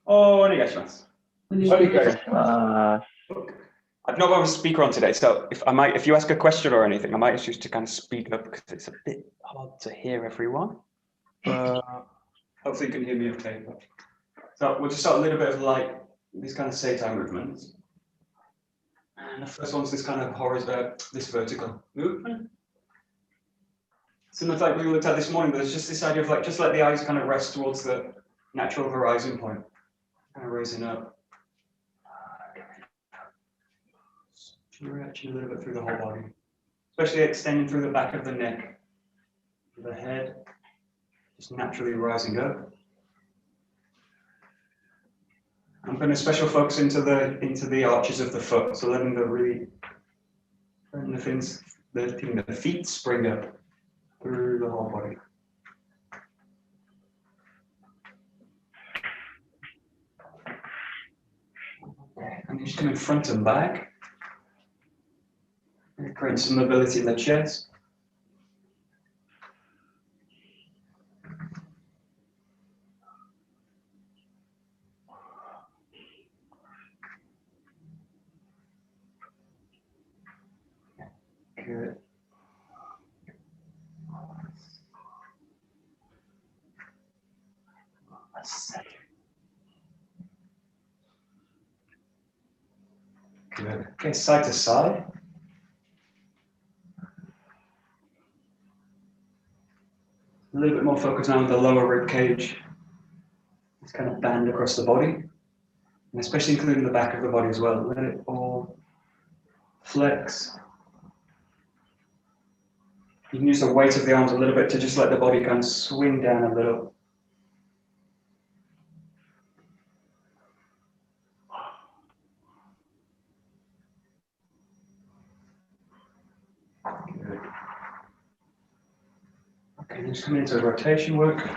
Onegaishimasu. I've not got a speaker on today, so if you ask a question or anything, I might ask you to kind of speak up because it's a bit hard to hear everyone. Hopefully you can hear me okay. So we'll just start a little bit of like these kind of setai movements. And the first one's this kind of this vertical movement. Similar to like we looked at this morning, but it's just this idea of like just let the eyes kind of rest towards the natural horizon point, kind of raising up. Stretching a little bit through the whole body, especially extending through the back of the neck, the head, just naturally rising up. I'm putting a special focus into the arches of the foot, so letting the feet spring up through the whole body. Okay, and just coming front and back. Creating some mobility in the chest. Good. Good. Okay, side to side. A little bit more focus now on the lower rib cage. This kind of band across the body, and especially including the back of the body as well. Let it all flex. You can use the weight of the arms a little bit to just let the body kind of swing down a little. Good. Okay, just coming into rotation work.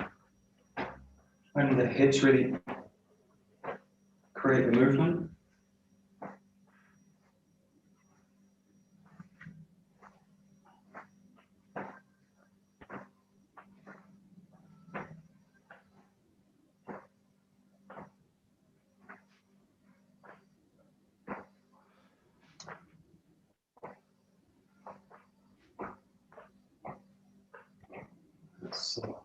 When the hips really create the movement. So.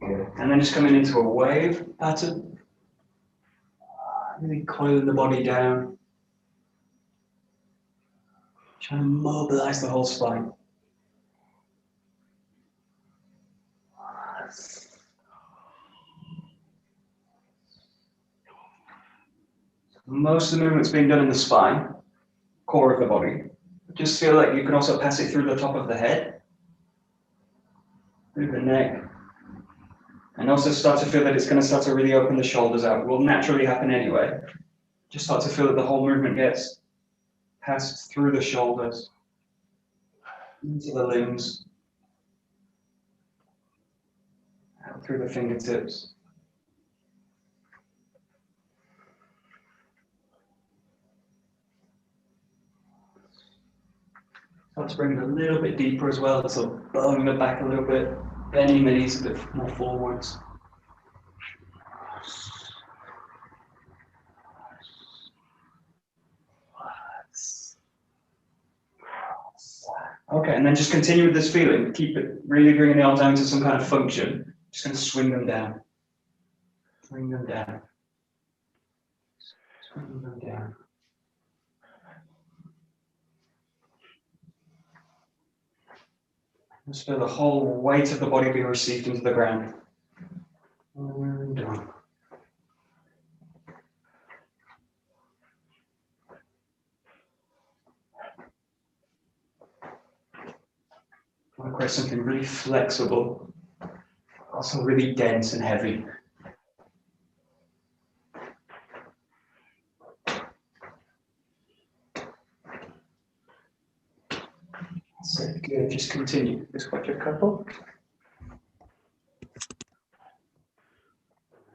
Good. And then just coming into a wave pattern. Really coiling the body down. Trying to mobilize the whole spine. Most of the movement's being done in the spine, core of the body. Just feel like you can also pass it through the top of the head, through the neck, and also start to feel that it's going to start to really open the shoulders out. It will naturally happen anyway. Just start to feel that the whole movement gets passed through the shoulders, into the limbs, out through the fingertips. Start to bring it a little bit deeper as well, so bowing the back a little bit, bending the knees a bit more forwards. Okay, and then just continue with this feeling. Keep it, really bringing the arms down to some kind of function. Just going to swing them down. Swing them down. Swing them down. Just feel the whole weight of the body being received into the ground. And down. I want to create something really flexible, also really dense and heavy. So good, just continue. Just watch a couple.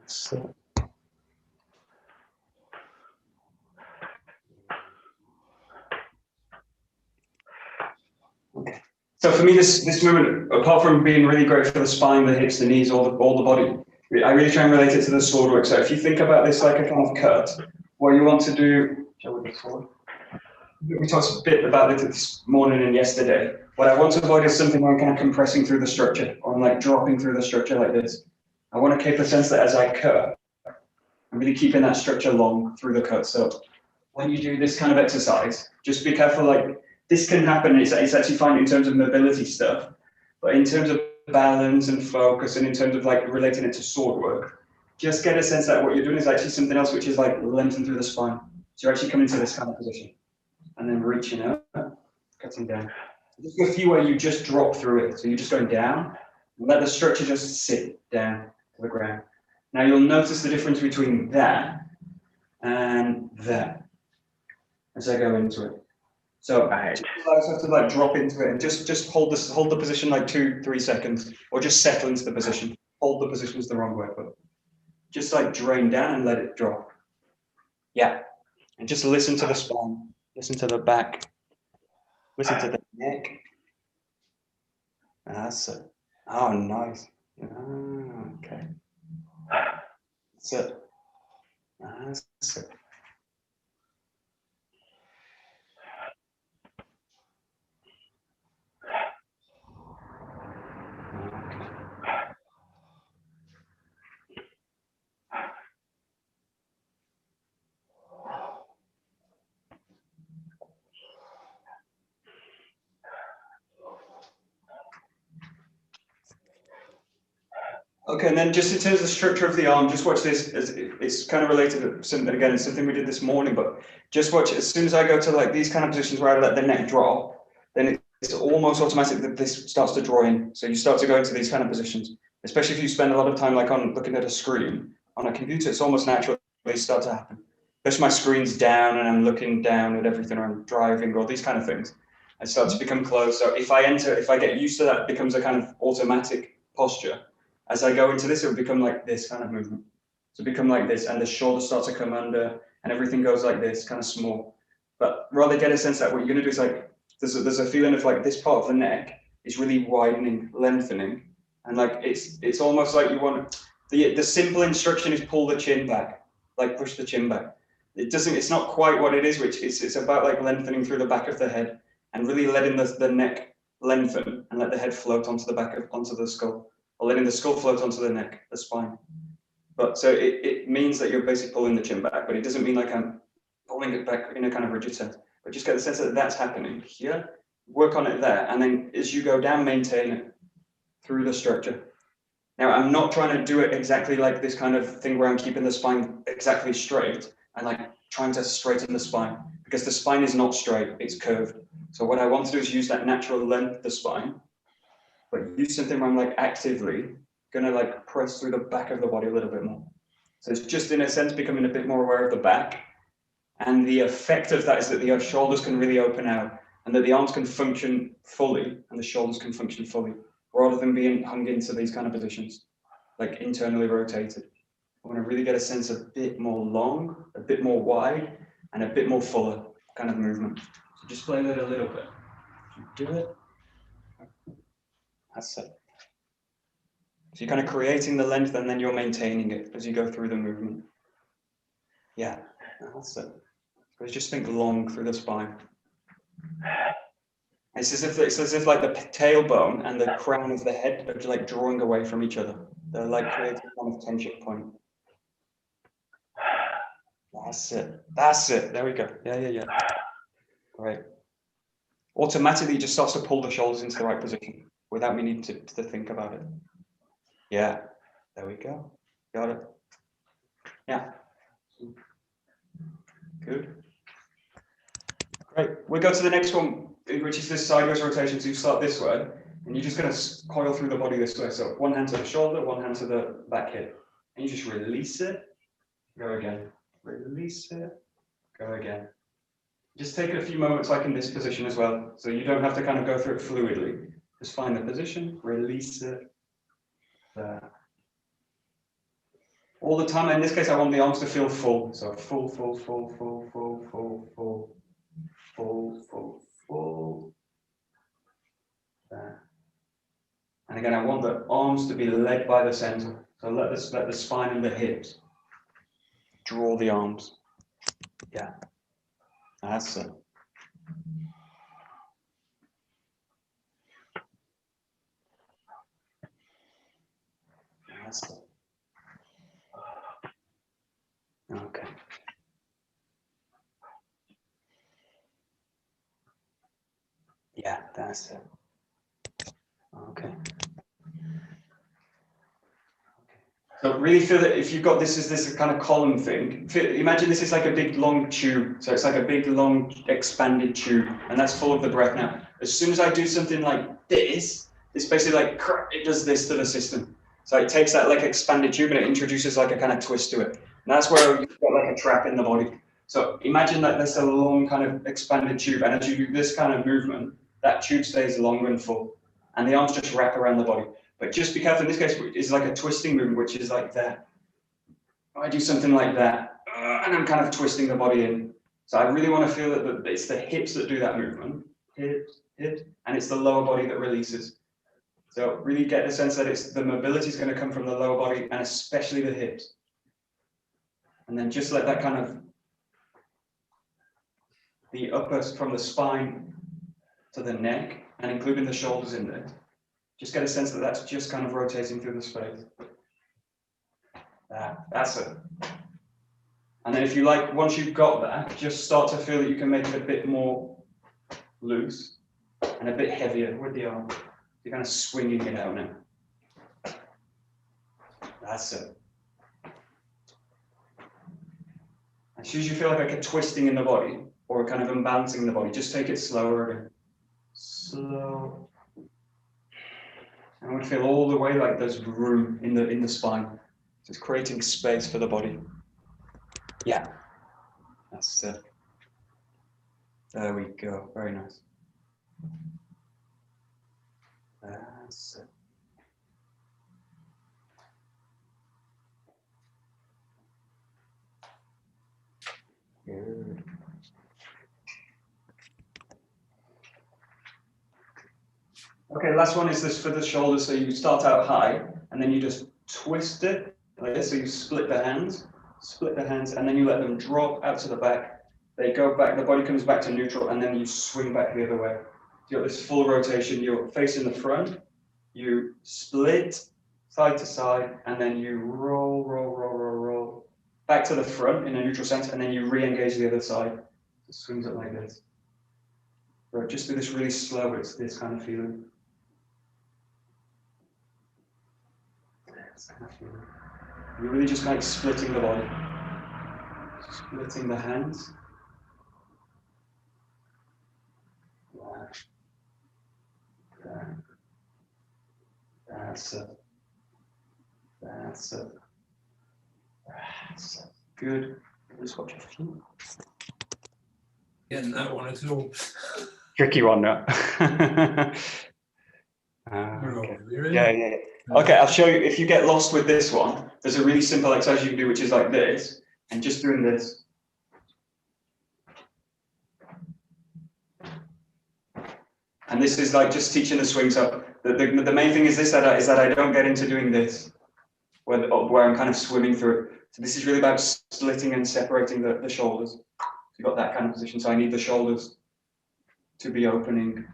So. Okay, So for me, this movement, apart from being really great for the spine, the hips, the knees, all the body, I really try and relate it to the sword work. So if you think about this like a kind of cut, what you want to do, shall we go forward? We talked a bit about it this morning and yesterday. What I want to avoid is something where I'm kind of compressing through the structure, or I'm like dropping through the structure like this. I want to keep a sense that as I cut, I'm really keeping that structure long through the cut. So when you do this kind of exercise, just be careful, like this can happen, it's actually fine in terms of mobility stuff, but in terms of balance and focus, and in terms of like relating it to sword work, just get a sense that what you're doing is actually something else, which is like lengthen through the spine. So you're actually coming to this kind of position, and then reaching up, cutting down. Just a few where you just drop through it. So you're just going down, and let the structure just sit down to the ground. Now you'll notice the difference between that and that as I go into it. So I have to like drop into it and just hold the position like 2-3 seconds, or just settle into the position. Hold the position is the wrong word, but just like drain down and let it drop. Yeah, and just listen to the spine, listen to the back, listen to the neck. That's it. Oh, nice. Oh, okay. That's it. That's it. Okay, and then just in terms of the structure of the arm, just watch this. It's kind of related to something, again, it's something we did this morning, but just watch, as soon as I go to like these kind of positions where I let the neck drop, then it's almost automatic that this starts to draw in. So you start to go into these kind of positions, especially if you spend a lot of time like on looking at a screen. On a computer, it's almost natural they start to happen. Especially my screen's down and I'm looking down at everything, or I'm driving, or these kind of things. I start to become close. So if I get used to that, it becomes a kind of automatic posture. As I go into this, it will become like this kind of movement. So become like this, and the shoulders start to come under, and everything goes like this, kind of small. But rather get a sense that what you're going to do is like, there's a feeling of like this part of the neck is really widening, lengthening, and like it's almost like you want the simple instruction is pull the chin back, like push the chin back. It's not quite what it is, which it's about like lengthening through the back of the head and really letting the neck lengthen and let the head float onto the skull. Or letting the skull float onto the neck, the spine. But so it means that you're basically pulling the chin back, but it doesn't mean like I'm pulling it back in a kind of rigid sense. But just get the sense that that's happening here, work on it there, and then as you go down, maintain it through the structure. Now, I'm not trying to do it exactly like this kind of thing where I'm keeping the spine exactly straight and like trying to straighten the spine, because the spine is not straight, it's curved. So what I want to do is use that natural length of the spine, but use something where I'm like actively gonna like press through the back of the body a little bit more. So it's just in a sense becoming a bit more aware of the back, and the effect of that is that the shoulders can really open out, and that the arms can function fully and the shoulders can function fully, rather than being hung into these kind of positions, like internally rotated. I want to really get a sense of a bit more long, a bit more wide, and a bit more fuller kind of movement. So just play that a little bit. Do it. That's it. So you're kind of creating the length and then you're maintaining it as you go through the movement. Yeah, that's it. So just think long through the spine. It's as if like the tailbone and the crown of the head are like drawing away from each other. They're like creating a kind of tension point. That's it. That's it. There we go. Yeah. Great. Automatically, it just starts to pull the shoulders into the right position without me needing to think about it. Yeah. There we go. Got it. Yeah. Good. Great. We'll go to the next one, which is this sideways rotation. So you start this way, and you're just going to coil through the body this way. So one hand to the shoulder, one hand to the back hip. And you just release it. Go again. Release it. Go again. Just take it a few moments like in this position as well. So you don't have to kind of go through it fluidly. Just find the position, release it. There. All the time, in this case, I want the arms to feel full. So full. arms to be led by the center. So let the spine and the hips draw the arms. Yeah, that's it. That's it. Okay. Yeah, that's it. Okay. So really feel that if you've got this kind of column thing, imagine this is like a big long tube. So it's like a big long expanded tube, and that's full of the breath now. As soon as I do something like this, it's basically like it does this to the system. So it takes that like expanded tube and it introduces like a kind of twist to it. And that's where you've got like a trap in the body. So imagine that there's a long kind of expanded tube, and as you do this kind of movement, that tube stays long and full, and the arms just wrap around the body. But just be careful in this case, it's like a twisting movement, which is like that. I do something like that, and I'm kind of twisting the body in. So I really want to feel that it's the hips that do that movement, hips, and it's the lower body that releases. So really get the sense that it's the mobility is going to come from the lower body, and especially the hips. And then just let that kind of, the upper from the spine to the neck, and including the shoulders in there. Just get a sense that that's just kind of rotating through the space. That's it. And then if you like, once you've got that, just start to feel that you can make it a bit more loose and a bit heavier with the arm. You're kind of swinging it out now. That's it. As soon as you feel like a twisting in the body or a kind of unbalancing in the body, just take it slower again. Slow. I want to feel all the way like there's room in the spine. Just creating space for the body. Yeah, that's it. There we go. Very nice. That's it. Good. Okay, last one is this for the shoulders. So you start out high, and then you just twist it like this. So you split the hands, and then you let them drop out to the back. They go back, the body comes back to neutral, and then you swing back the other way. You got this full rotation. You're facing the front, you split side to side, and then you roll back to the front in a neutral sense, and then you re-engage the other side. It swings it like this. But just do this really slow. It's this kind of feeling. You're really just kind of splitting the body, splitting the hands. That's it. That's it. That's it. Good. Just watch your feet. Getting that one at all. Tricky one, no? Okay. Yeah. Okay, I'll show you. If you get lost with this one, there's a really simple exercise you can do, which is like this, and just doing this. And this is like just teaching the swings up. The main thing is this, that I don't get into doing this, where I'm kind of swimming through it. So this is really about splitting and separating the shoulders. So you've got that kind of position. So I need the shoulders to be opening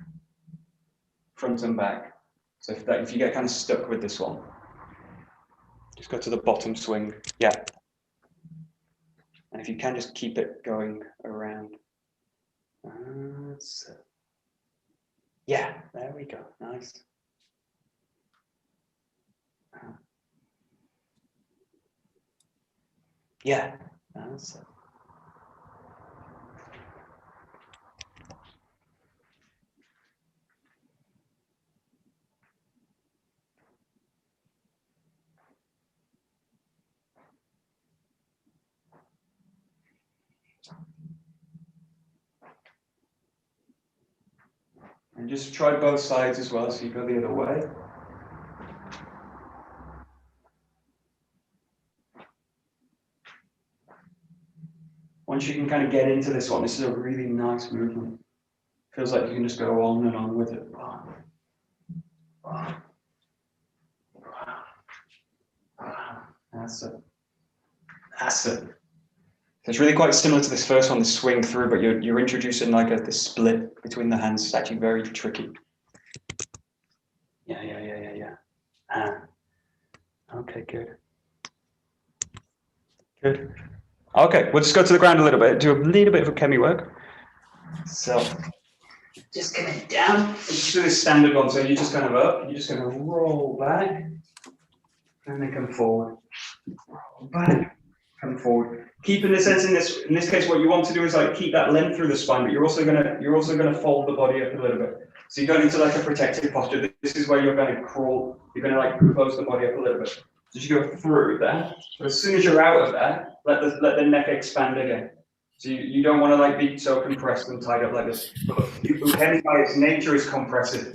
front and back. So if you get kind of stuck with this one, just go to the bottom swing. Yeah. And if you can, just keep it going around. Yeah, there we go. Nice. Yeah, that's it. And just try both sides as well, so you go the other way. Once you can kind of get into this one, this is a really nice movement. Feels like you can just go on and on with it. That's it. That's it. So it's really quite similar to this first one, the swing through, but you're introducing like this split between the hands. It's actually very tricky. Yeah. Okay, good. Good. Okay, we'll just go to the ground a little bit, do a little bit of UKEMI work. So just coming down, just do this standard one. So you're just kind of up, you're just going to roll back, and then come forward. Roll back, come forward. Keeping the sense in this case, what you want to do is like keep that length through the spine, but you're also gonna fold the body up a little bit. So you're going into like a protective posture. This is where you're going to crawl. You're going to like close the body up a little bit. So you go through that. But as soon as you're out of that, let the neck expand again. So you don't want to like be so compressed and tied up like this. But UKEMI by its nature is compressive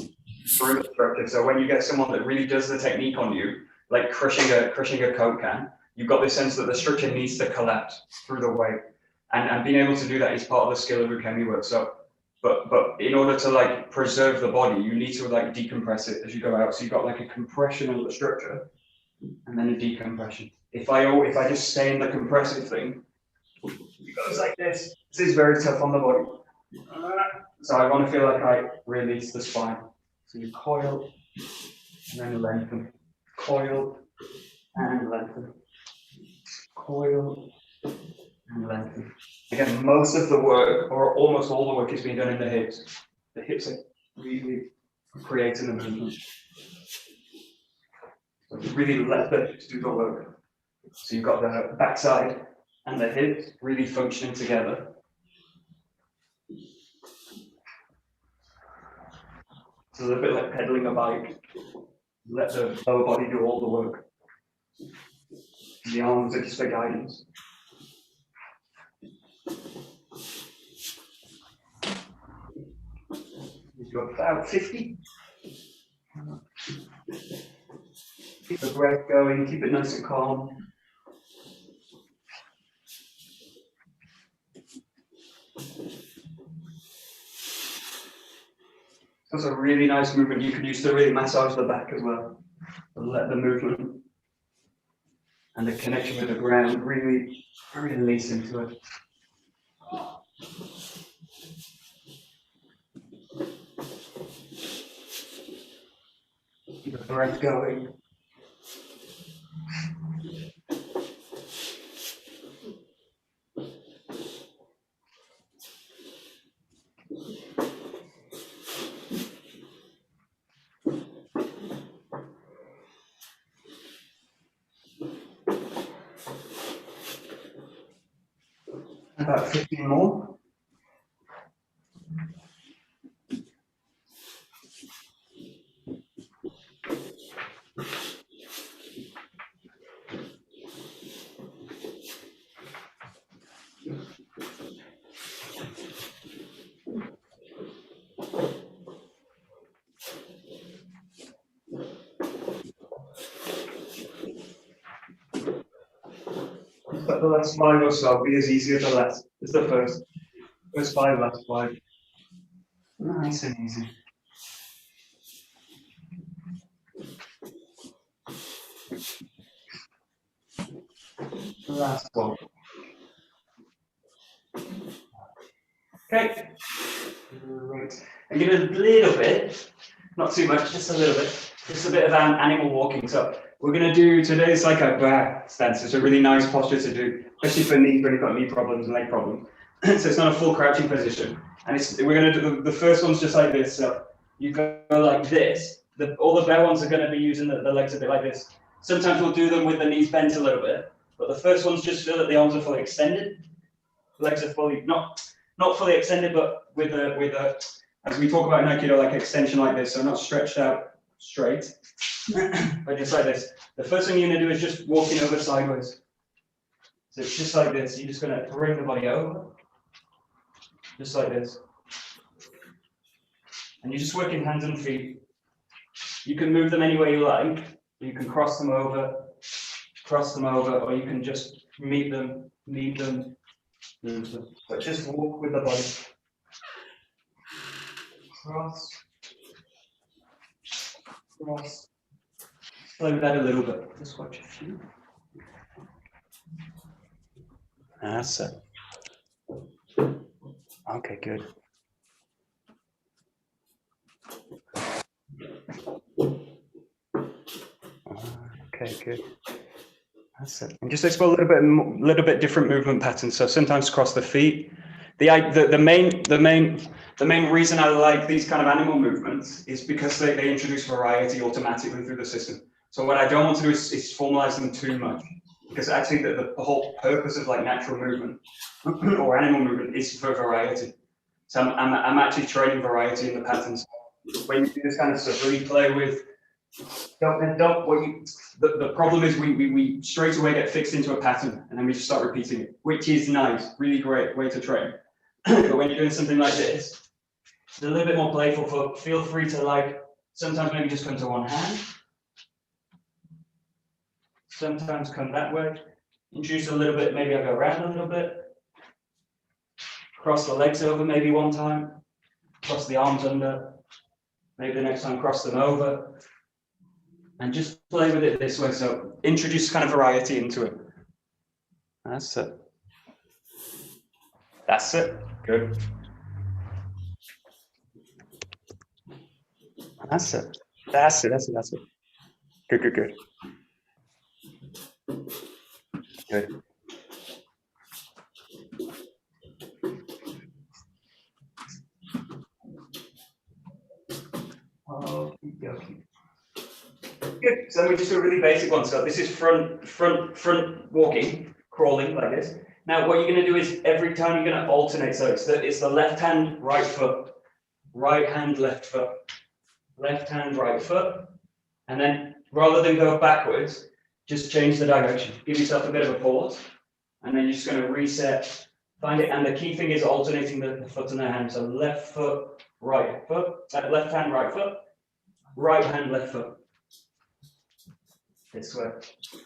through the structure. So when you get someone that really does the technique on you, like crushing a Coke can, you've got this sense that the structure needs to collapse through the weight. And being able to do that is part of the skill of UKEMI work. So but in order to like preserve the body, you need to like decompress it as you go out. So you've got like a compression of the structure and then a decompression. If I just stay in the compressive thing, it goes like this. This is very tough on the body. So I want to feel like I release the spine. So you coil and then lengthen. Coil and lengthen. Coil and lengthen. Again, most of the work, or almost all the work, is being done in the hips. The hips are really creating the movement. So really let the hips do the work. So you've got the backside and the hips really functioning together. So it's a bit like pedaling a bike. Let the lower body do all the work. The arms are just for guidance. You go about 50. Keep the breath going, keep it nice and calm. That's a really nice movement. You can use to really massage the back as well. So let the movement and the connection with the ground really release into it. Keep the breath going. About 15 more. But the last 5 or so will be as easy as the last. It's the first 5, last 5. Nice and easy. Last one. Okay. Right. I'm going to a little bit, not too much, just a little bit. Just a bit of animal walking. So we're going to do today. It's like a back stance. It's a really nice posture to do, especially for knees when you've got knee problems and leg problems. So it's not a full crouching position. And we're going to do the first one's just like this. So you go like this. All the bare ones are going to be using the legs a bit like this. Sometimes we'll do them with the knees bent a little bit. But the first one's just so that the arms are fully extended. Legs are fully not fully extended, but with a as we talk about in Aikido, like extension like this, so not stretched out straight, but just like this. The first thing you're going to do is just walking over sideways. So it's just like this. You're just going to bring the body over, just like this. And you're just working hands and feet. You can move them any way you like. You can cross them over, or you can just meet them, move them. But just walk with the body. Cross. Play with that a little bit. Just watch your feet. That's it. Okay, good. Okay, good. That's it. And just explore a little bit different movement patterns. So sometimes cross the feet. The main reason I like these kind of animal movements is because they introduce variety automatically through the system. So what I don't want to do is formalize them too much, because actually the whole purpose of like natural movement or animal movement is for variety. So I'm actually training variety in the patterns. When you do this kind of stuff, really play with. The problem is we straight away get fixed into a pattern and then we just start repeating it, which is nice, really great way to train. But when you're doing something like this, it's a little bit more playful. Feel free to like sometimes maybe just come to one hand, sometimes come that way, introduce a little bit, maybe I go around a little bit, cross the legs over maybe one time, cross the arms under, maybe the next time cross them over. And just play with it this way. So introduce kind of variety into it. That's it. That's it. Good. That's it. That's it. That's it. That's it. Good, good, good. Good. Okay. Good. So we just do a really basic one. So this is front walking, crawling like this. Now what you're going to do is every time you're going to alternate. So it's the left hand, right foot, right hand, left foot, left hand, right foot, and then rather than go backwards, just change the direction. Give yourself a bit of a pause, and then you're just going to reset. Find it, and the key thing is alternating the foot and the hand. So left foot, right foot, left hand, right foot, right hand, left foot. This way.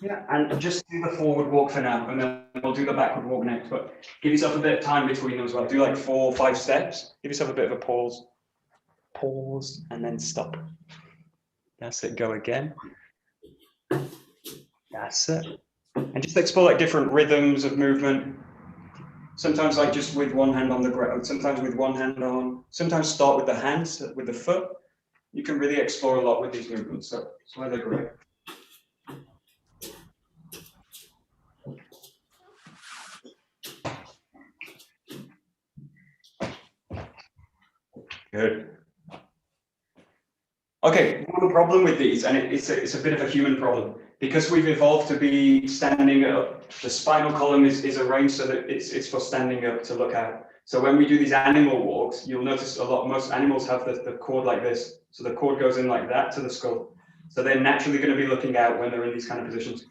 Yeah, and just do the forward walk for now, and then we'll do the backward walk next. But give yourself a bit of time between them as well. Do like 4 or 5 steps. Give yourself a bit of a pause. Pause, and then stop. That's it. Go again. That's it. And just explore like different rhythms of movement. Sometimes like just with one hand on the ground, sometimes with one hand on, sometimes start with the hands, with the foot. You can really explore a lot with these movements, so that's why they're great. Good. Okay, one problem with these, and it's a bit of a human problem, because we've evolved to be standing up. The spinal column is arranged so that it's for standing up to look out. So when we do these animal walks, you'll notice most animals have the cord like this. So the cord goes in like that to the skull. So they're naturally going to be looking out when they're in these kind of positions.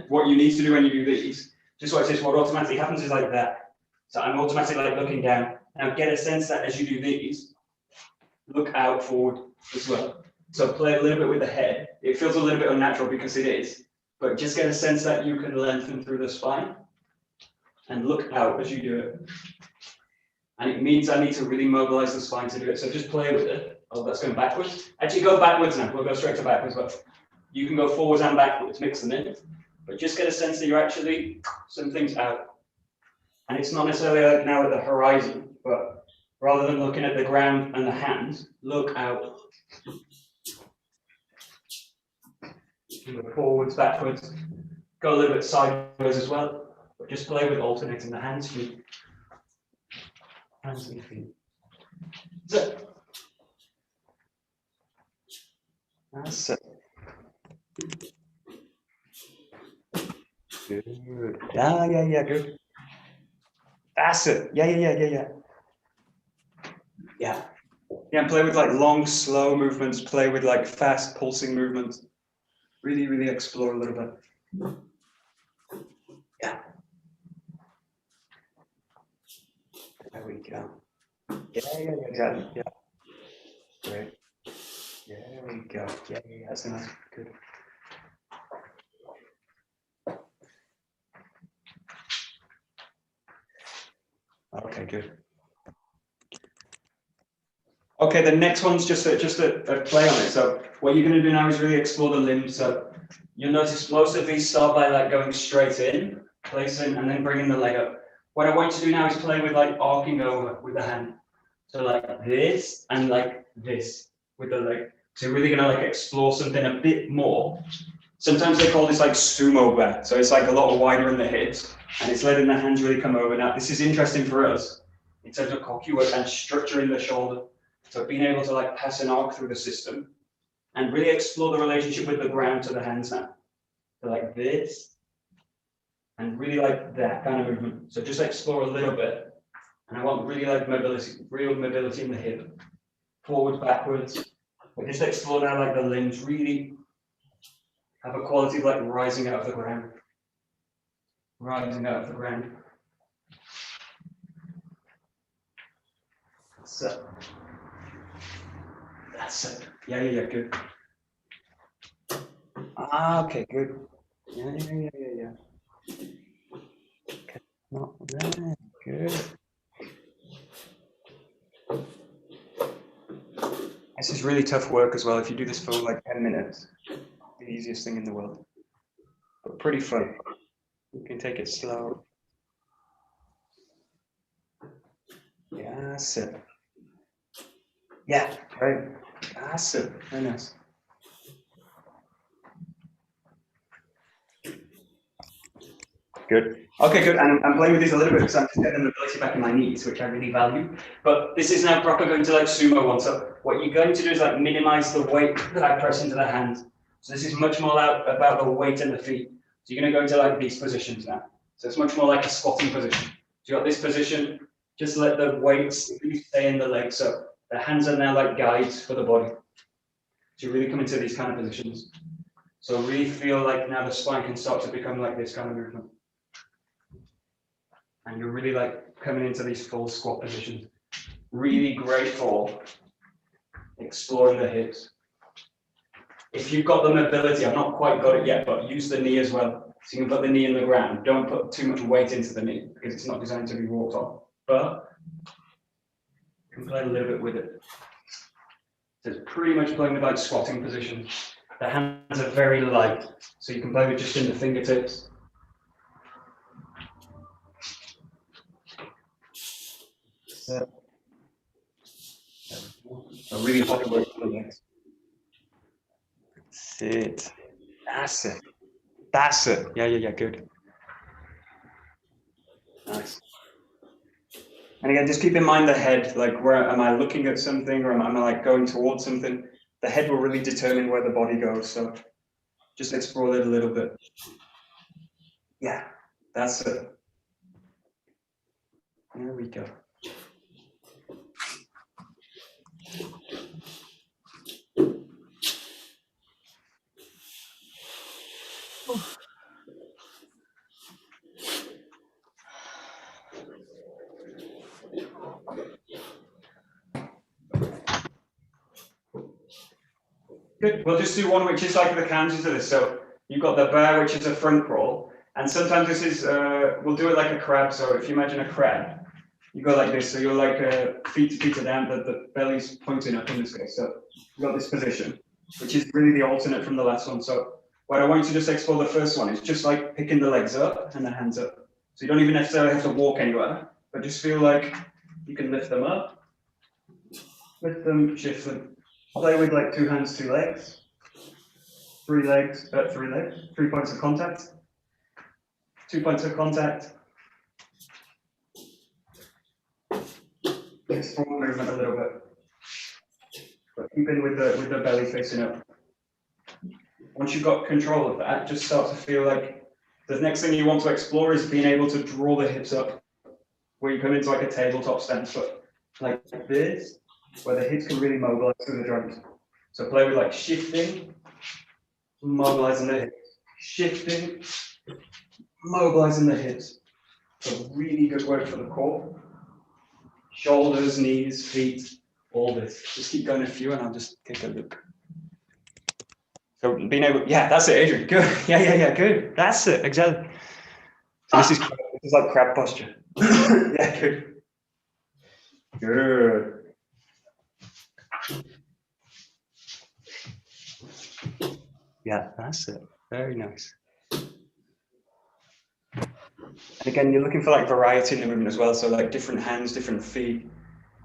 What you need to do when you do these, just watch this, what automatically happens is like that. So I'm automatically like looking down. Now get a sense that as you do these, look out forward as well. So play a little bit with the head. It feels a little bit unnatural because it is, but just get a sense that you can lengthen through the spine and look out as you do it. And it means I need to really mobilize the spine to do it. So just play with it. Oh, that's going backwards. Actually, go backwards now. We'll go straight to backwards, but you can go forwards and backwards, mix them in. But just get a sense that you're actually some things out. And it's not necessarily like now at the horizon, but rather than looking at the ground and the hands, look out. Go forwards, backwards. Go a little bit sideways as well. But just play with alternating the hands, feet. Hands and feet. So, that's it. Good. Yeah, good. That's it. Yeah. Yeah, and play with like long, slow movements, play with like fast pulsing movements. Really explore a little bit. Yeah. There we go. Yeah. Great. There we go. Yeah, that's nice. Good. Okay, good. Okay, the next one's just a play on it. So what you're going to do now is really explore the limbs. So You'll notice most of these start by like going straight in, placing, and then bringing the leg up. What I want you to do now is play with like arcing over with the hand. So like this and like this with the leg. So you're really gonna like explore something a bit more. Sometimes they call this like sumo bear. So it's like a lot wider in the hips and it's letting the hands really come over. Now this is interesting for us in terms of koku work and structuring the shoulder. So being able to like pass an arc through the system and really explore the relationship with the ground to the hands now. So like this and really like that kind of movement. So just explore a little bit. And I want really like mobility, real mobility in the hip. Forward, backwards. But just explore now like the limbs really have a quality of like rising out of the ground. Rising out of the ground. So that's it. Yeah, good. Okay, good. Yeah. Okay, not bad. Good. This is really tough work as well. If you do this for like 10 minutes, the easiest thing in the world, but pretty fun. You can take it slow. Yeah, that's it. Yeah, right. That's it. Very nice. Good. Okay, good. And I'm playing with this a little bit because I'm just getting the mobility back in my knees, which I really value. But this is now proper going to like sumo one. So what you're going to do is like minimize the weight that I press into the hand. So this is much more about the weight in the feet. So you're going to go into like these positions now. So it's much more like a squatting position. So you got this position, just let the weights really stay in the legs. So the hands are now like guides for the body. So you really come into these kind of positions. So really feel like now the spine can start to become like this kind of movement. And you're really like coming into these full squat positions. Really great for exploring the hips. If you've got the mobility, I've not quite got it yet, but use the knee as well. So you can put the knee in the ground. Don't put too much weight into the knee because it's not designed to be walked on. But you can play a little bit with it. So it's pretty much playing with like squatting positions. The hands are very light, so you can play with just in the fingertips. So really hard work for the legs. Sit. That's it. That's it. Yeah, good. Nice. And again, just keep in mind the head, like where am I looking at something or am I like going towards something? The head will really determine where the body goes. So just explore it a little bit. Yeah, that's it. There we go. Good. We'll just do one which is like the counter to this. So you've got the bear, which is a front crawl. And sometimes this is, we'll do it like a crab. So if you imagine a crab, you go like this. So you're like feet are down, but the belly's pointing up in this case. So you've got this position, which is really the alternate from the last one. So what I want you to just explore the first one is just like picking the legs up and the hands up. So you don't even necessarily have to walk anywhere, but just feel like you can lift them up, lift them, shift them. Play with like 2 hands, 2 legs, 3 legs, 3 points of contact, 2 points of contact. Explore movement a little bit, but keep in with the belly facing up. Once you've got control of that, just start to feel like the next thing you want to explore is being able to draw the hips up, where you come into like a tabletop stance, but like this, where the hips can really mobilize through the joints. So play with like shifting, mobilizing the hips, shifting, mobilizing the hips. So really good work for the core, shoulders, knees, feet, all this. Just keep going a few and I'll just take a look. So being able, yeah, that's it, Adrian. Good. Yeah, good. That's it, exactly. So this is like crab posture. Yeah, good. Good. Yeah, that's it. Very nice. And again, you're looking for like variety in the movement as well. So like different hands, different feet,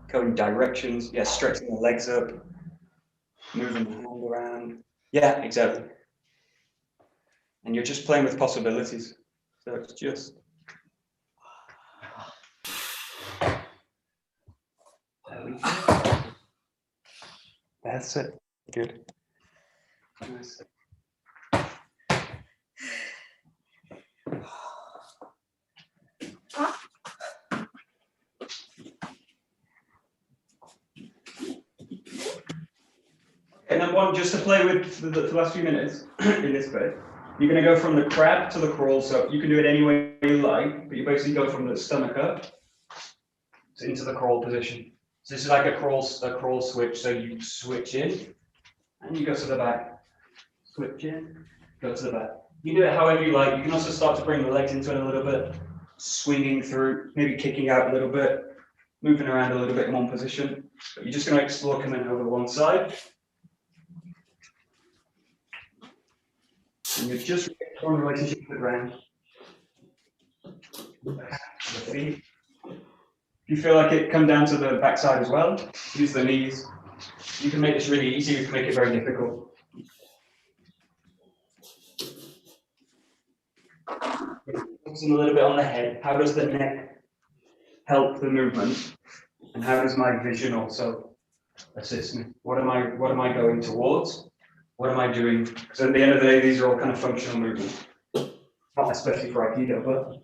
going directions. Yeah, stretching the legs up, moving the hand around. Yeah, exactly. And you're just playing with possibilities. So it's just. There we go. That's it. Good. Nice. And then one, just to play with for the last few minutes in this bit, you're going to go from the crab to the crawl. So you can do it any way you like, but you basically go from the stomach up into the crawl position. So this is like a crawl switch. So you switch in and you go to the back. Switch in, go to the back. You do it however you like. You can also start to bring the legs into it a little bit, swinging through, maybe kicking out a little bit, moving around a little bit in one position. But you're just going to explore coming over one side. And you're just exploring the relationship with the ground. The feet. If you feel like it, come down to the backside as well. Use the knees. You can make this really easy, you can make it very difficult. Focusing a little bit on the head. How does the neck help the movement? And how does my vision also assist me? What am I going towards? What am I doing? Because at the end of the day, these are all kind of functional movements. Not especially for Aikido, but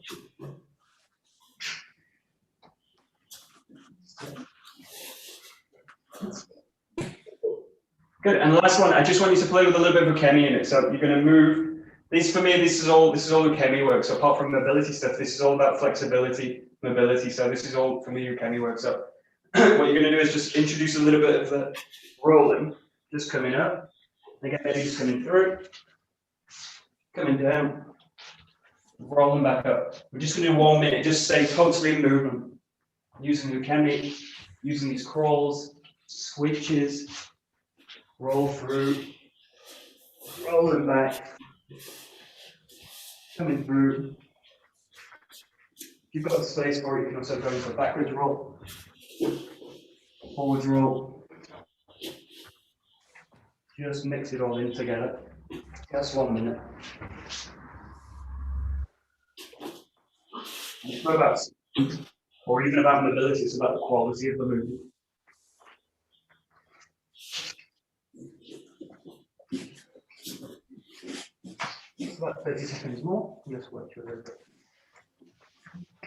good. And the last one, I just want you to play with a little bit of UKEMI in it. So you're going to move. This for me, this is all UKEMI work. So apart from mobility stuff, this is all about flexibility, mobility. So this is all for me UKEMI work. So what you're going to do is just introduce a little bit of the rolling, just coming up. Again, maybe just coming through, coming down, rolling back up. We're just going to do 1 minute. Just stay totally in movement, using UKEMI, using these crawls, switches, roll through, rolling back, coming through. If you've got the space for it, you can also go into a backwards roll, forwards roll. Just mix it all in together. Just 1 minute. And it's not about speed or even about mobility, it's about the quality of the movement. It's about 30 seconds more. Just work through a little bit.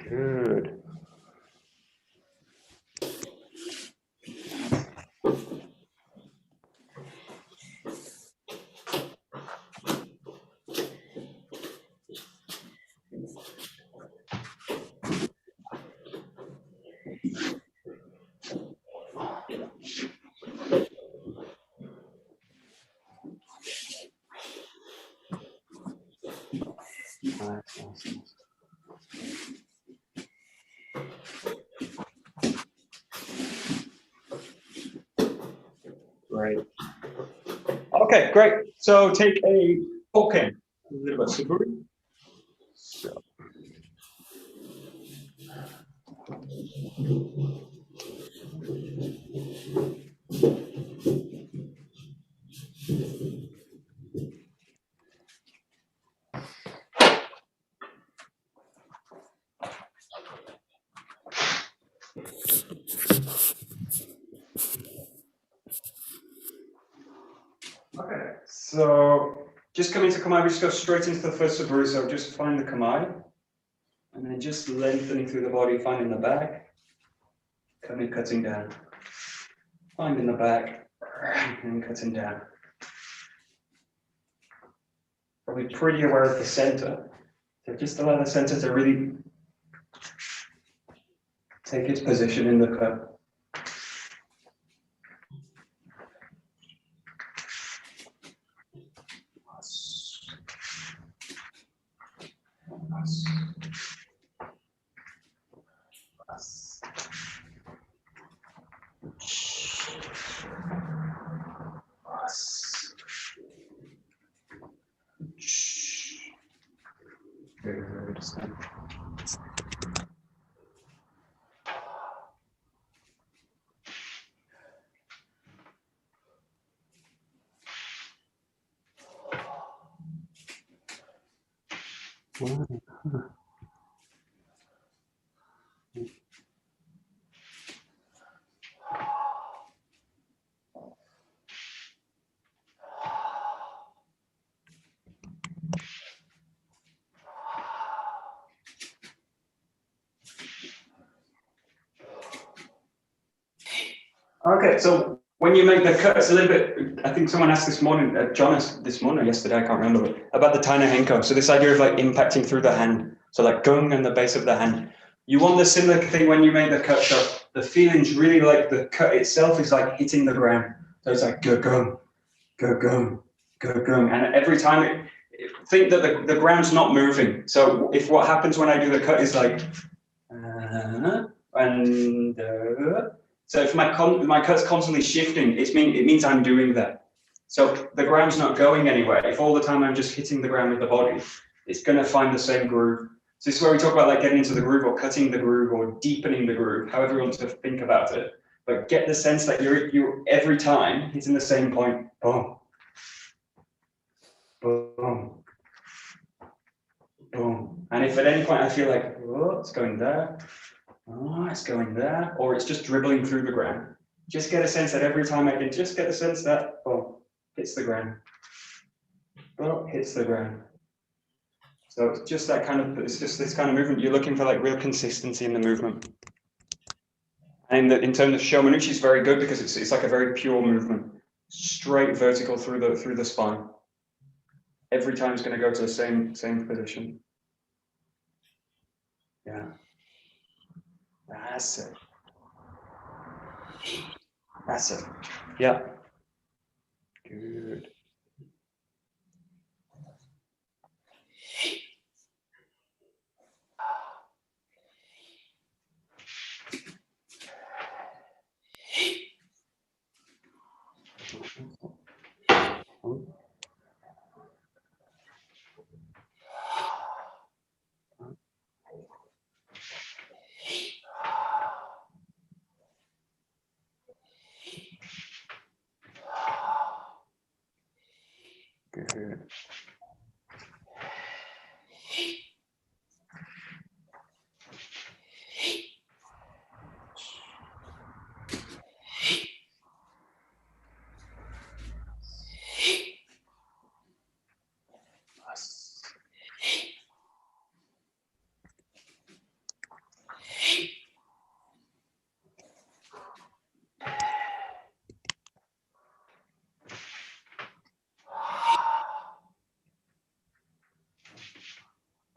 Good. Nice. Great. Okay, great. So take a bokken, a little bit of saburi. So. Okay, so just come into Kamae, we just go straight into the first saburi. So just find the Kamae, and then just lengthening through the body, finding the back, coming, cutting down, finding the back, and cutting down. Probably pretty aware of the center. So just allow the center to really take its position in the cut. Good. Okay, so when you make the cuts a little bit, I think someone asked this morning, John asked this morning or yesterday, I can't remember, about the Taina Henko. So this idea of like impacting through the hand. So like gung and the base of the hand. You want the similar thing when you make the cut. So the feeling's really like the cut itself is like hitting the ground. So it's like go gung, go gung, go gung. And every time think that the ground's not moving. So if what happens when I do the cut is like, so if my cut's constantly shifting, it means I'm doing that. So the ground's not going anywhere. If all the time I'm just hitting the ground with the body, it's going to find the same groove. So this is where we talk about like getting into the groove or cutting the groove or deepening the groove, however you want to think about it. But get the sense that you're every time hitting the same point. Boom, boom, boom. And if at any point I feel like, oh, it's going there. Oh, it's going there, or it's just dribbling through the ground. Just get a sense that every time I can just get a sense that, oh, hits the ground. Oh, hits the ground. So it's just that kind of, it's just this kind of movement. You're looking for like real consistency in the movement. And in terms of Shomanuchi, it's very good because it's like a very pure movement, straight vertical through the spine. Every time it's going to go to the same position. Yeah. That's it. That's it. Yeah. Good. Good.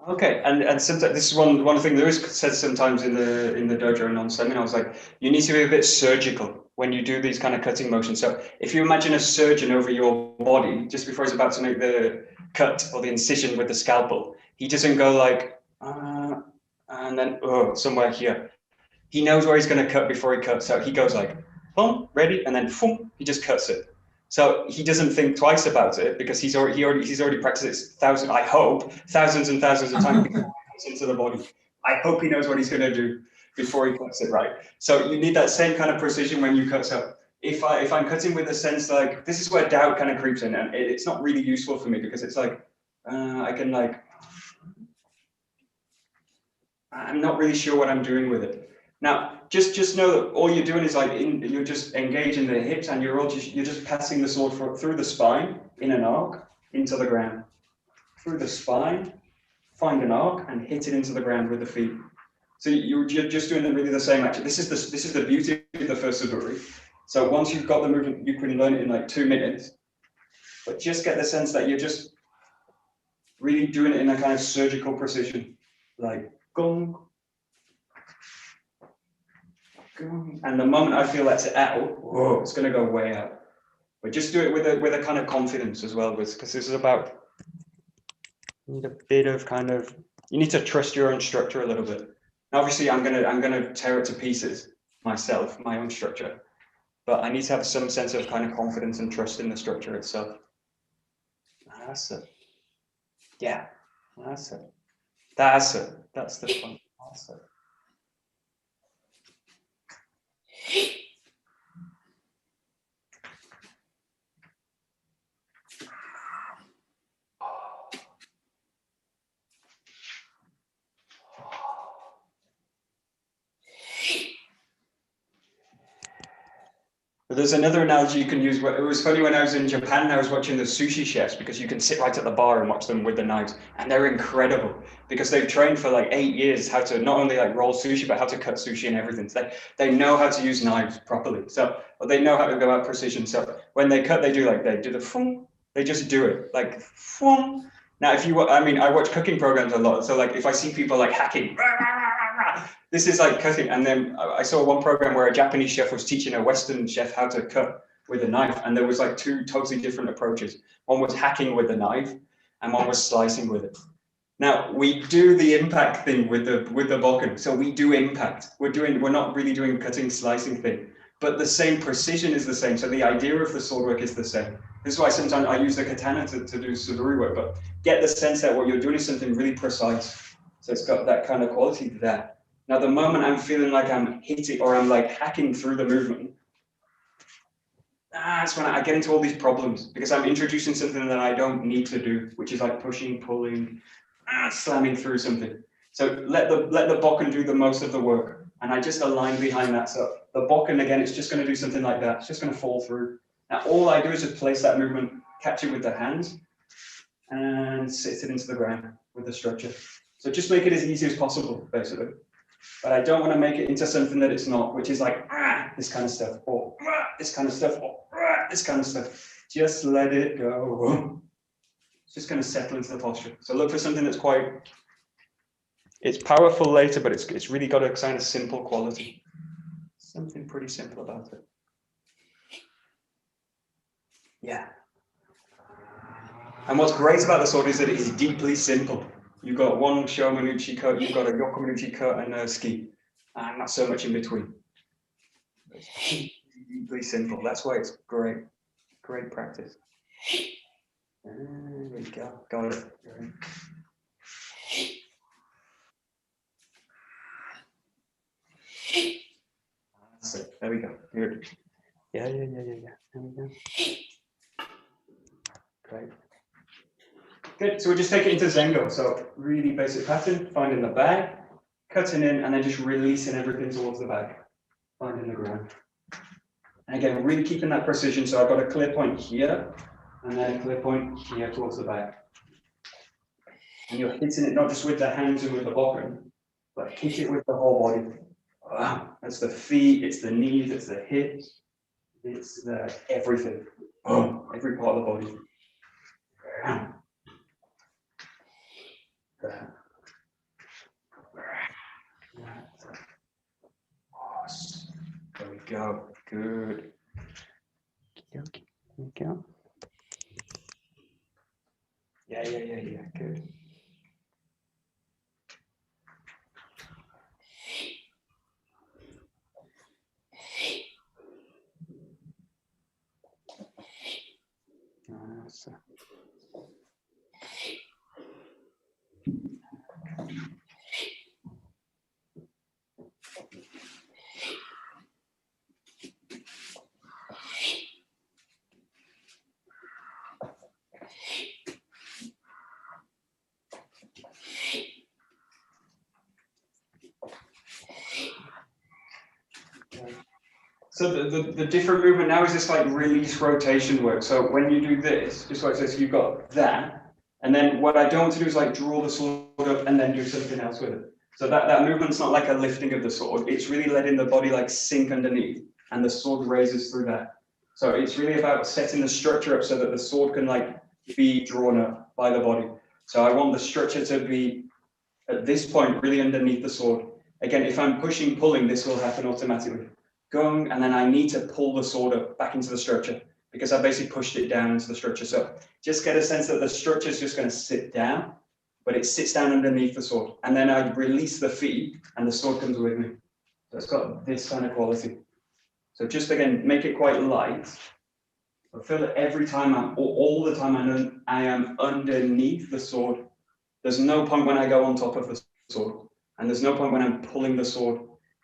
Okay, and sometimes this is one thing Lewis says sometimes in the dojo and on seminars, like you need to be a bit surgical when you do these kind of cutting motions. So if you imagine a surgeon over your body just before he's about to make the cut or the incision with the scalpel, he doesn't go like and then somewhere here. He knows where he's going to cut before he cuts. So he goes like boom, ready, and then boom, he just cuts it. So he doesn't think twice about it because he's already practiced it I hope thousands and thousands of times before he cuts into the body. I hope he knows what he's going to do before he cuts it right. So you need that same kind of precision when you cut. So if I'm cutting with a sense like this is where doubt kind of creeps in, and it's not really useful for me because it's like I can like I'm not really sure what I'm doing with it. Now, just know that all you're doing is like you're just engaging the hips, and you're just passing the sword through the spine in an arc into the ground. Through the spine, find an arc and hit it into the ground with the feet. So you're just doing really the same action. This is the beauty of the first Suburi. So once you've got the movement, you can learn it in like 2 minutes. But just get the sense that you're just really doing it in a kind of surgical precision, like gong. And the moment I feel that's out, whoa, it's going to go way out. But just do it with a kind of confidence as well, because this is about you need a bit of kind of you need to trust your own structure a little bit. Now, obviously, I'm gonna tear it to pieces myself, my own structure, but I need to have some sense of kind of confidence and trust in the structure itself. That's it. Yeah, that's it. That's it. That's the fun. That's it. But there's another analogy you can use. It was funny when I was in Japan and I was watching the sushi chefs, because you can sit right at the bar and watch them with the knives, and they're incredible because they've trained for like 8 years how to not only like roll sushi, but how to cut sushi and everything. So they know how to use knives properly. So they know how to go at precision. So when they cut, they do the fung. They just do it like fung. Now, I watch cooking programs a lot. So like if I see people like hacking, this is like cutting. And then I saw one program where a Japanese chef was teaching a Western chef how to cut with a knife. And there was like 2 totally different approaches. One was hacking with a knife and one was slicing with it. Now we do the impact thing with the bokken. So we do impact. We're not really doing cutting, slicing thing, but the same precision is the same. So the idea of the sword work is the same. This is why sometimes I use the katana to do sudori work, but get the sense that what you're doing is something really precise. So it's got that kind of quality there. Now, the moment I'm feeling like I'm hitting or I'm like hacking through the movement, that's when I get into all these problems, because I'm introducing something that I don't need to do, which is like pushing, pulling, slamming through something. So let the bokken do the most of the work, and I just align behind that. So the bokken, again, it's just going to do something like that. It's just going to fall through. Now, all I do is just place that movement, catch it with the hands, and sit it into the ground with the structure. So just make it as easy as possible, basically. But I don't want to make it into something that it's not, which is like this kind of stuff, or this kind of stuff, or this kind of stuff. Just let it go. It's just going to settle into the posture. So look for something that's it's powerful later, but it's really got a kind of simple quality. Something pretty simple about it. Yeah. And what's great about the sword is that it is deeply simple. You've got one Shomanuchi cut, you've got a Yokomanuchi cut, and a ski, and not so much in between. It's deeply simple. That's why it's great. Great practice. There we go. Got it. That's it. There we go. Good. Yeah. There we go. Great. Good. So we just take it into Zengo. So really basic pattern, finding the bag, cutting in, and then just releasing everything towards the bag, finding the ground. And again, really keeping that precision. So I've got a clear point here, and then a clear point here towards the bag. And you're hitting it not just with the hands and with the bokken, but hit it with the whole body. That's the feet, it's the knees, it's the hips, it's the everything. Every part of the body. There we go. Good. Okay. There we go. Yeah. Good. So the different movement now is this like release rotation work. So when you do this, just like this, you've got that. And then what I don't want to do is like draw the sword up and then do something else with it. So that movement's not like a lifting of the sword. It's really letting the body like sink underneath and the sword raises through that. So it's really about setting the structure up so that the sword can like be drawn up by the body. So I want the structure to be at this point really underneath the sword. Again, if I'm pushing, pulling, this will happen automatically. Going, and then I need to pull the sword up back into the structure because I basically pushed it down into the structure. So just get a sense that the structure is just going to sit down, but it sits down underneath the sword. And then I release the feet and the sword comes with me. So it's got this kind of quality. So just again, make it quite light. I feel that every time all the time I am underneath the sword, There's no point when I go on top of the sword, and there's no point when I'm pulling the sword.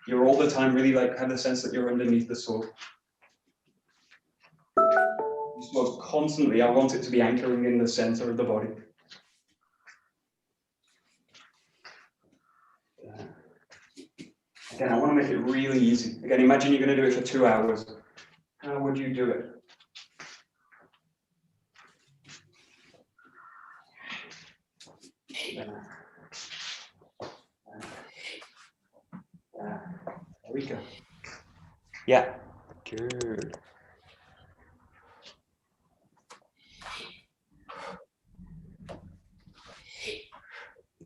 You're all the time really like have the sense that you're underneath the sword. So constantly, I want it to be anchoring in the center of the body. Again, I want to make it really easy. Again, imagine you're going to do it for 2 hours. How would you do it? There we go. Yeah, good.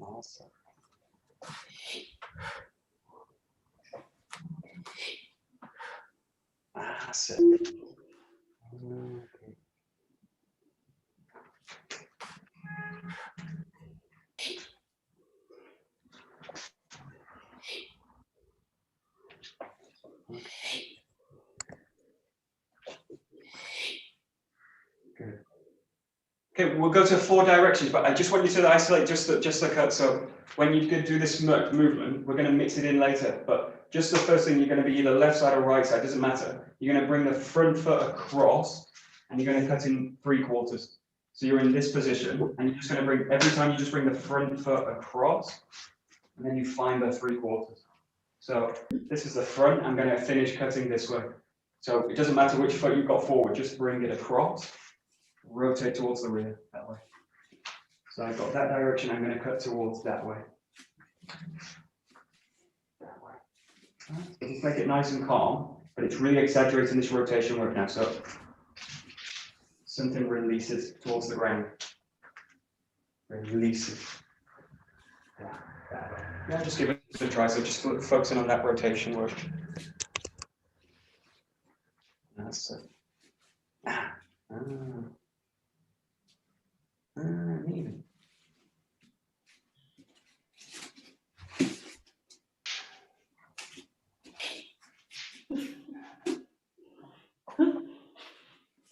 Awesome. That's it. Good. Okay, we'll go to 4 directions, but I just want you to isolate just the cut. So when you do this movement, we're going to mix it in later. But just the first thing, you're going to be either left side or right side, doesn't matter. You're going to bring the front foot across, and you're going to cut in 3/4. So you're in this position, and you're just going to bring, every time you just bring the front foot across, and then you find the 3/4. So this is the front. I'm going to finish cutting this way. So it doesn't matter which foot you've got forward, just bring it across. Rotate towards the rear that way. So I've got that direction, I'm going to cut towards that way. That way. Right. So just make it nice and calm, but it's really exaggerating this rotation work now. So something releases towards the ground. Releases. Yeah, that way. Yeah, just give it a try. So just focusing on that rotation work. That's it. Neat.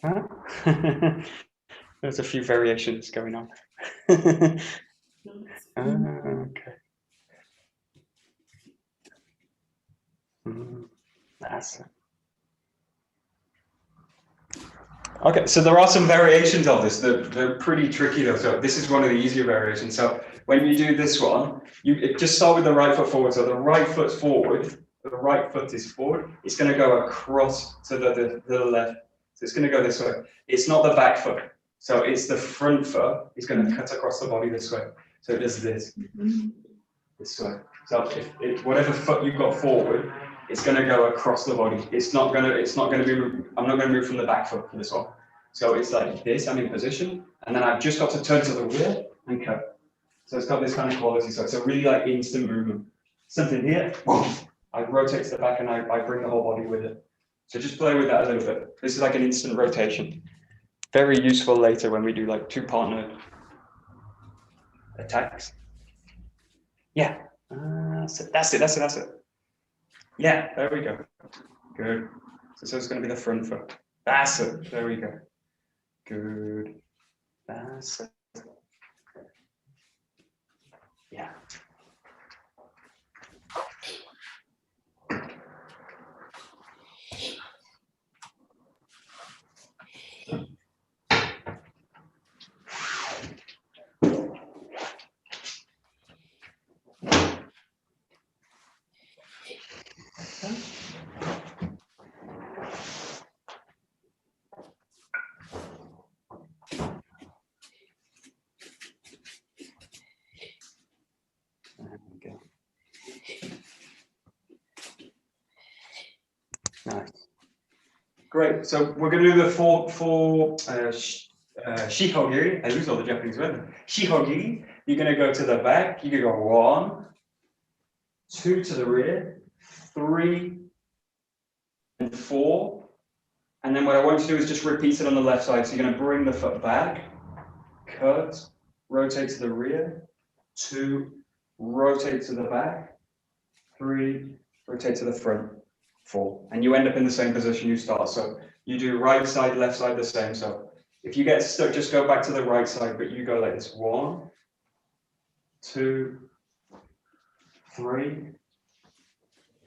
Huh? There's a few variations going on. Okay. That's it. Okay, so there are some variations of this. They're pretty tricky though. So this is one of the easier variations. So when you do this one, you just start with the right foot forward. So the right foot's forward. The right foot is forward. It's going to go across to the left. So it's going to go this way. It's not the back foot. So it's the front foot. It's going to cut across the body this way. So it does this. This way. So if whatever foot you've got forward, it's going to go across the body. It's not going to be. I'm not going to move from the back foot for this one. So it's like this. I'm in position, and then I've just got to turn to the rear and cut. So it's got this kind of quality. So it's a really like instant movement. Something here. I rotate to the back, and I bring the whole body with it. So just play with that a little bit. This is like an instant rotation. Very useful later when we do like 2 partner attacks. Yeah. That's it. Yeah, there we go. Good. So it's going to be the front foot. That's it. There we go. Good. That's it. Yeah. Nice. Great. So we're going to do the four shihogiri. I lose all the Japanese words. Shihogiri. You're going to go to the back. You can go 1, 2 to the rear, 3, and 4. And then what I want you to do is just repeat it on the left side. So you're going to bring the foot back, cut, rotate to the rear, 2, rotate to the back, 3, rotate to the front, 4. And you end up in the same position you start. So you do right side, left side the same. So if you get stuck, just go back to the right side, but you go like this. 1, 2, 3,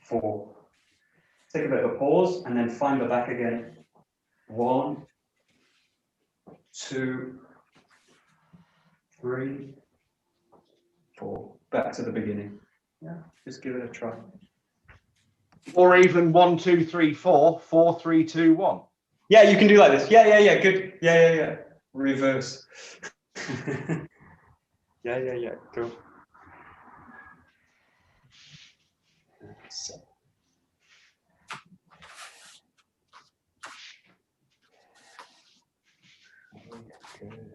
4. Take a bit of a pause and then find the back again. 1, 2, 3, 4. Back to the beginning. Yeah, just give it a try. Or even 1, 2, 3, 4, 4, 3, 2, 1. Yeah, you can do like this. Yeah, good. Yeah. Reverse. Yeah, cool. So. Good.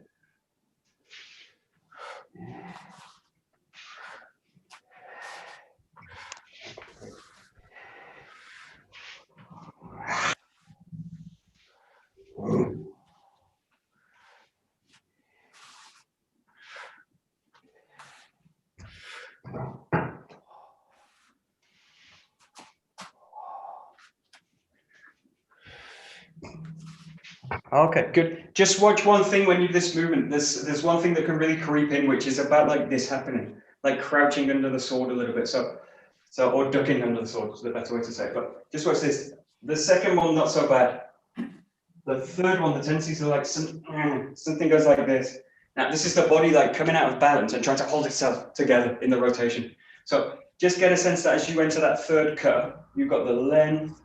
Okay, good. Just watch one thing when you do this movement. There's one thing that can really creep in, which is about like this happening, like crouching under the sword a little bit. So or ducking under the sword is the better way to say it. But just watch this. The second one, not so bad. The third one, the tendency to like something goes like this. Now this is the body like coming out of balance and trying to hold itself together in the rotation. So just get a sense that as you enter that third curve, you've got the length,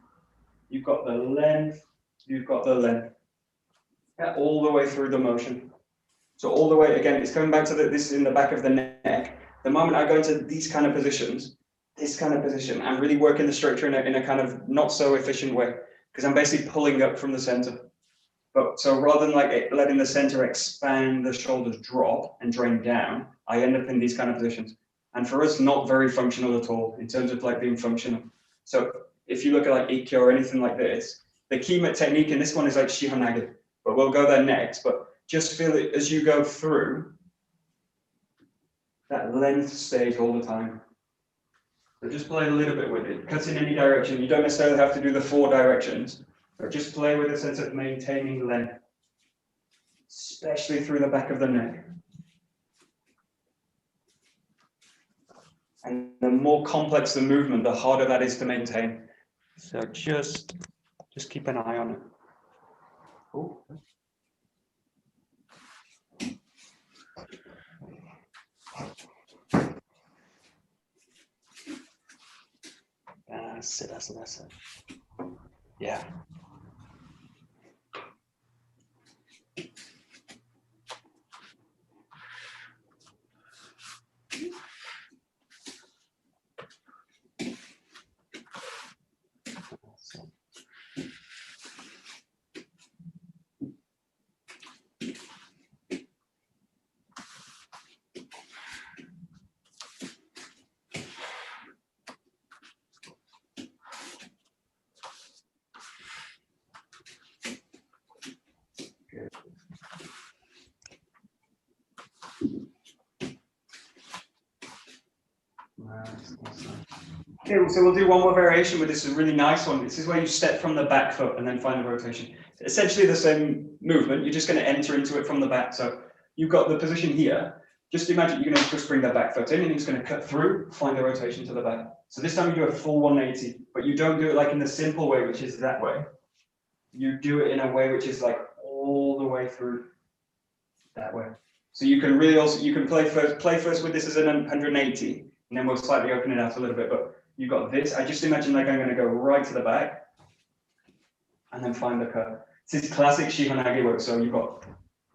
you've got the length, you've got the length. Yeah, all the way through the motion. So all the way, again, it's coming back to this in the back of the neck. The moment I go into these kind of positions, this kind of position, I'm really working the structure in a kind of not so efficient way, because I'm basically pulling up from the center. But so rather than like letting the center expand, the shoulders drop and drain down, I end up in these kind of positions. And for us, not very functional at all in terms of like being functional. So if you look at like Ikkyo or anything like this, the key technique in this one is like Shihonage. But we'll go there next. But just feel it as you go through that length stage all the time. So just play a little bit with it. Cut in any direction. You don't necessarily have to do the 4 directions, but just play with a sense of maintaining length, especially through the back of the neck. And the more complex the movement, the harder that is to maintain. So just keep an eye on it. Ooh. That's it. Yeah. Okay, so we'll do one more variation with this, a really nice one. This is where you step from the back foot and then find the rotation. Essentially the same movement, you're just going to enter into it from the back. So you've got the position here. Just imagine you're going to just bring that back foot in and you're just going to cut through, find the rotation to the back. So this time you do a full 180, but you don't do it like in the simple way, which is that way. You do it in a way which is like all the way through that way. So you can really also, you can play first with this as an 180, and then we'll slightly open it out a little bit, but you've got this. I just imagine like I'm going to go right to the back and then find the curve. This is classic Shihonage work. So you've got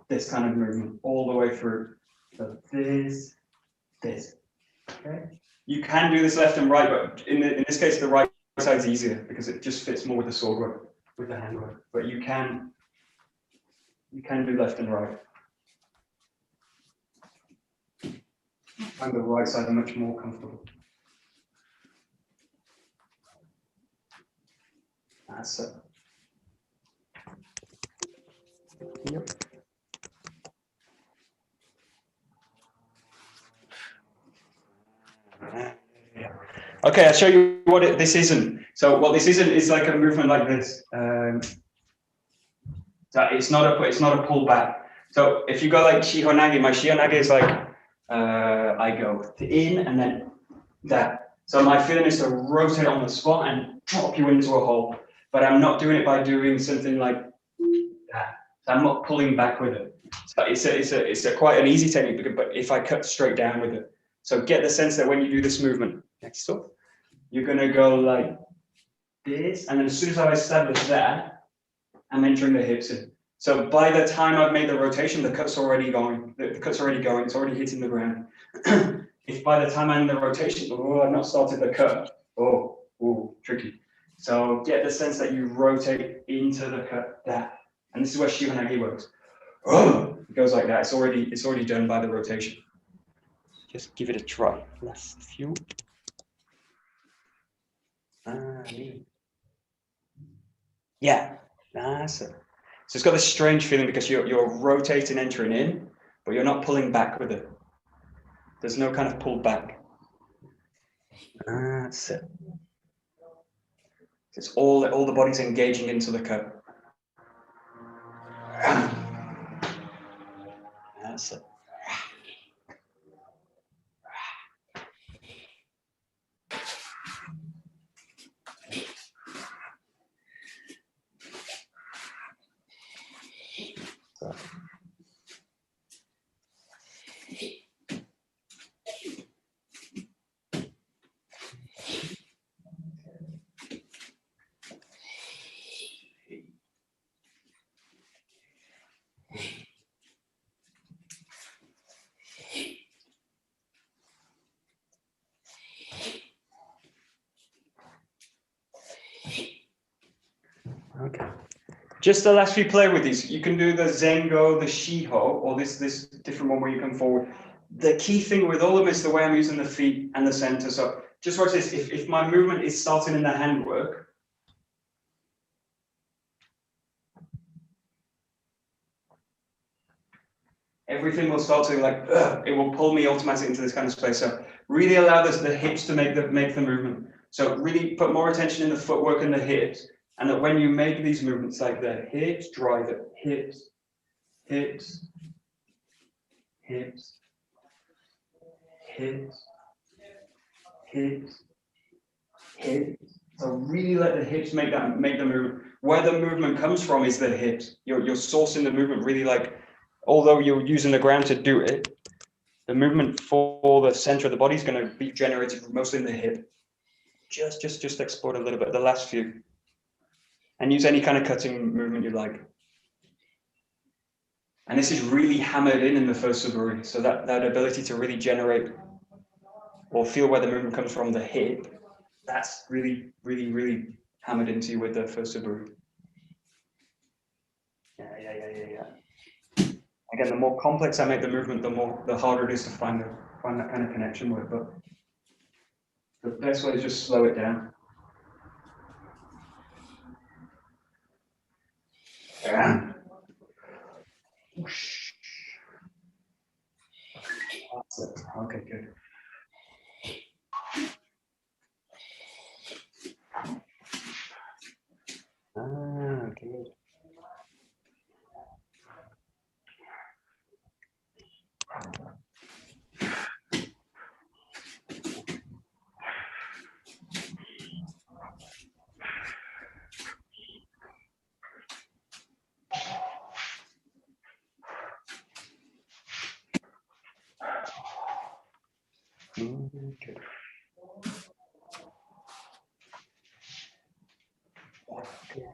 this kind of movement all the way through. So this. Okay. You can do this left and right, but in this case, the right side is easier because it just fits more with the sword work, with the hand work. But you can do left and right. Find the right side much more comfortable. That's it. Yep. Okay, I'll show you what this isn't. So what this isn't is like a movement like this. So it's not a pull back. So if you go like Shihonage, my Shihonage is like I go in and then that. So my feeling is to rotate on the spot and drop you into a hole. But I'm not doing it by doing something like that. So I'm not pulling back with it. So it's a quite an easy technique, but if I cut straight down with it. So get the sense that when you do this movement, next up, you're gonna go like this, and then as soon as I establish that, I'm entering the hips in. So by the time I've made the rotation, the cut's already going. The cut's already going. It's already hitting the ground. If by the time I'm in the rotation, oh, I've not started the cut. Oh, tricky. So get the sense that you rotate into the cut. That, and this is where Shivanagi works. Oh, it goes like that. It's already done by the rotation. Just give it a try. Last few. Yeah, that's it. So it's got this strange feeling because you're rotating, entering in, but you're not pulling back with it. There's no kind of pull back. That's it. It's all the body's engaging into the cut. That's it. So. Okay. Just the last few play with these. You can do the Zengo, the Shiho, or this different one where you come forward. The key thing with all of them is the way I'm using the feet and the center. So just watch this. If my movement is starting in the handwork, everything will start to like, it will pull me automatically into this kind of space. So really allow the hips to make the movement. So really put more attention in the footwork and the hips. And that when you make these movements, like the hips drive it, hips, hips, hips, hips, hips, hips. So really let the hips make the movement. Where the movement comes from is the hips. You're sourcing the movement really like, although you're using the ground to do it, the movement for the center of the body is going to be generated mostly in the hip. Just explore it a little bit, the last few. And use any kind of cutting movement you like. And this is really hammered in the first suburi. So that ability to really generate or feel where the movement comes from the hip, that's really hammered into you with the first suburi. Yeah. Again, the more complex I make the movement, the harder it is to find that kind of connection with. But the best way is just slow it down. Yeah. That's it. Okay, good. Good. Good.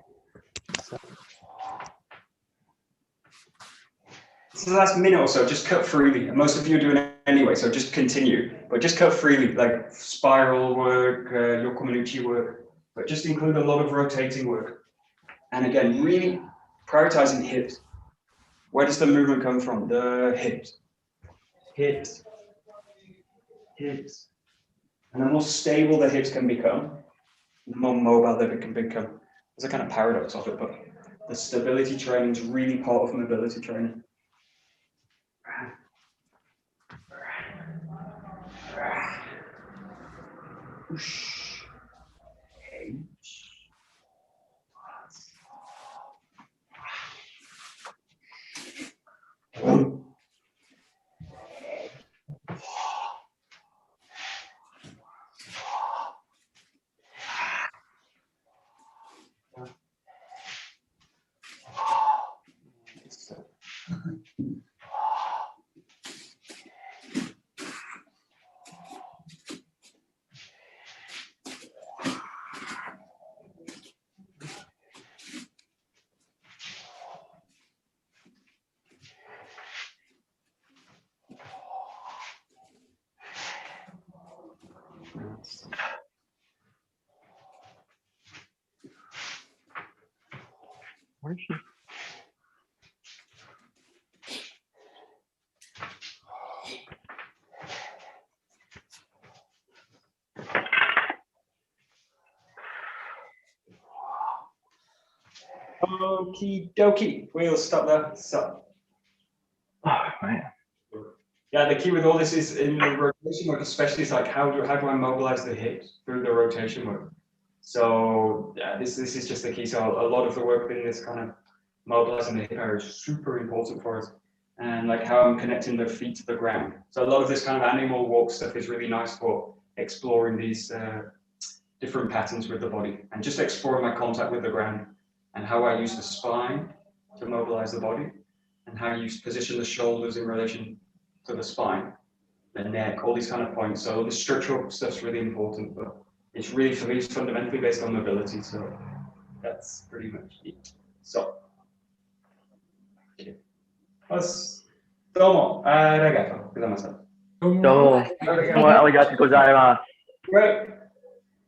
So the last minute or so, just cut freely. And most of you are doing it anyway, so just continue. But just cut freely, like spiral work, yokomanuchi work, but just include a lot of rotating work. And again, really prioritizing hips. Where does the movement come from? The hips. Hips. Hips. And the more stable the hips can become, the more mobile they can become. There's a kind of paradox of it, but the stability training is really part of mobility training. H. Where is she? Okie dokie. We'll stop there. So, Oh, man. yeah, the key with all this is in the rotation work, especially, is like how do I mobilize the hips through the rotation work? So yeah, this is just the key. So a lot of the work in this kind of mobilizing the hip area is super important for us, and like how I'm connecting the feet to the ground. So a lot of this kind of animal walk stuff is really nice for exploring these different patterns with the body, and just exploring my contact with the ground, and how I use the spine to mobilize the body, and how you position the shoulders in relation to the spine, the neck, all these kind of points. So the structural stuff's really important, but it's really, for me, it's fundamentally based on mobility. So that's pretty much it. So, domo arigato gozaimasu. どうも、arigatou gozaimasu. Great.